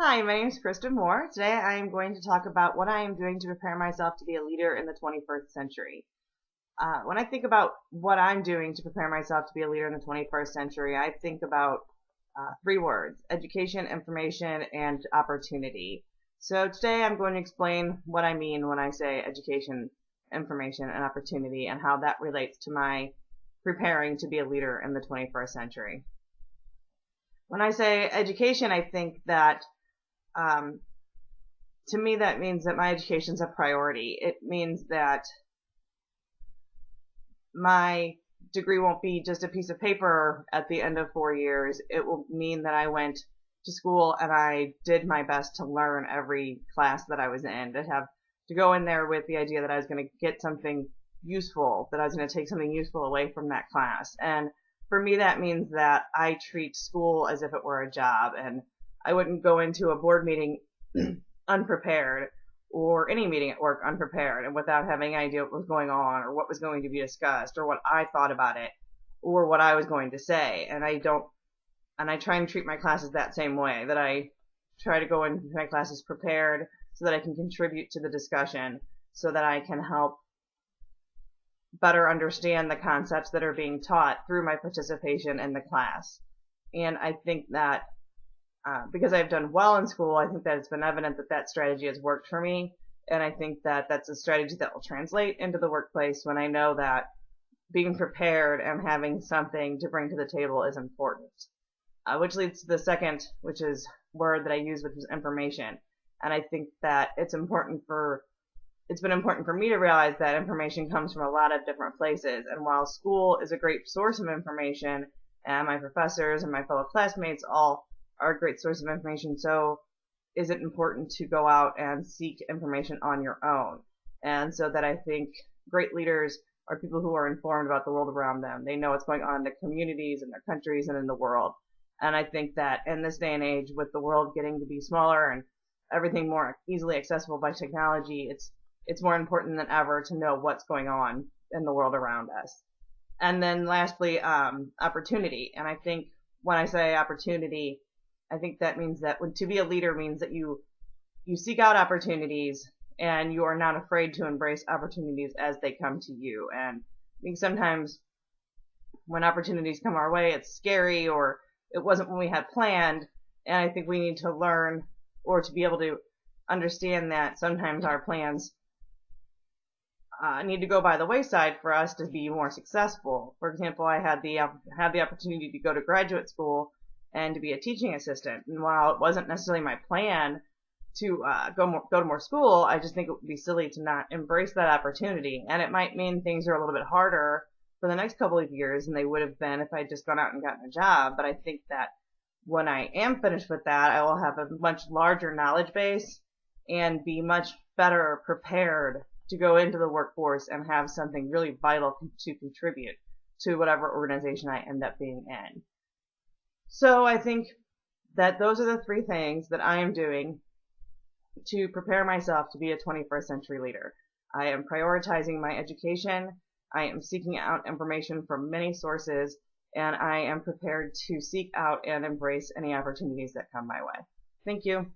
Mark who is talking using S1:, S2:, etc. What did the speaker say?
S1: Hi, my name is Kristen Moore. Today I am going to talk about what I am doing to prepare myself to be a leader in the 21st century. When I think about what I'm doing to prepare myself to be a leader in the 21st century, I think about three words: education, information, and opportunity. So today I'm going to explain what I mean when I say education, information, and opportunity, and how that relates to my preparing to be a leader in the 21st century. When I say education, I think that um, to me, that means that my education's a priority. It means that my degree won't be just a piece of paper at the end of 4 years. It will mean that I went to school and I did my best to learn every class that I was in, to go in there with the idea that I was going to get something useful, that I was going to take something useful away from that class. And for me, that means that I treat school as if it were a job, and I wouldn't go into a board meeting unprepared, or any meeting at work unprepared and without having any idea what was going on or what was going to be discussed or what I thought about it or what I was going to say. And I try and treat my classes that same way, that I try to go into my classes prepared so that I can contribute to the discussion, so that I can help better understand the concepts that are being taught through my participation in the class. And I think that because I've done well in school, I think that it's been evident that that strategy has worked for me. And I think that that's a strategy that will translate into the workplace when I know that being prepared and having something to bring to the table is important. Which leads to the second, which is word that I use, which is information. And I think that it's been important for me to realize that information comes from a lot of different places. And while school is a great source of information, and my professors and my fellow classmates all are a great source of information, so is it important to go out and seek information on your own. And so that I think great leaders are people who are informed about the world around them. They know what's going on in their communities, in their countries, and in the world. And I think that in this day and age, with the world getting to be smaller and everything more easily accessible by technology, it's more important than ever to know what's going on in the world around us. And then lastly, opportunity. And I think when I say opportunity, I think that means that to be a leader means that you seek out opportunities and you are not afraid to embrace opportunities as they come to you. And I think sometimes when opportunities come our way, it's scary, or it wasn't when we had planned. And I think we need to learn, or to be able to understand, that sometimes our plans need to go by the wayside for us to be more successful. For example, I had the opportunity to go to graduate school and to be a teaching assistant. And while it wasn't necessarily my plan to go to more school, I just think it would be silly to not embrace that opportunity. And it might mean things are a little bit harder for the next couple of years than they would have been if I'd just gone out and gotten a job. But I think that when I am finished with that, I will have a much larger knowledge base and be much better prepared to go into the workforce and have something really vital to contribute to whatever organization I end up being in. So I think that those are the three things that I am doing to prepare myself to be a 21st century leader. I am prioritizing my education, I am seeking out information from many sources, and I am prepared to seek out and embrace any opportunities that come my way. Thank you.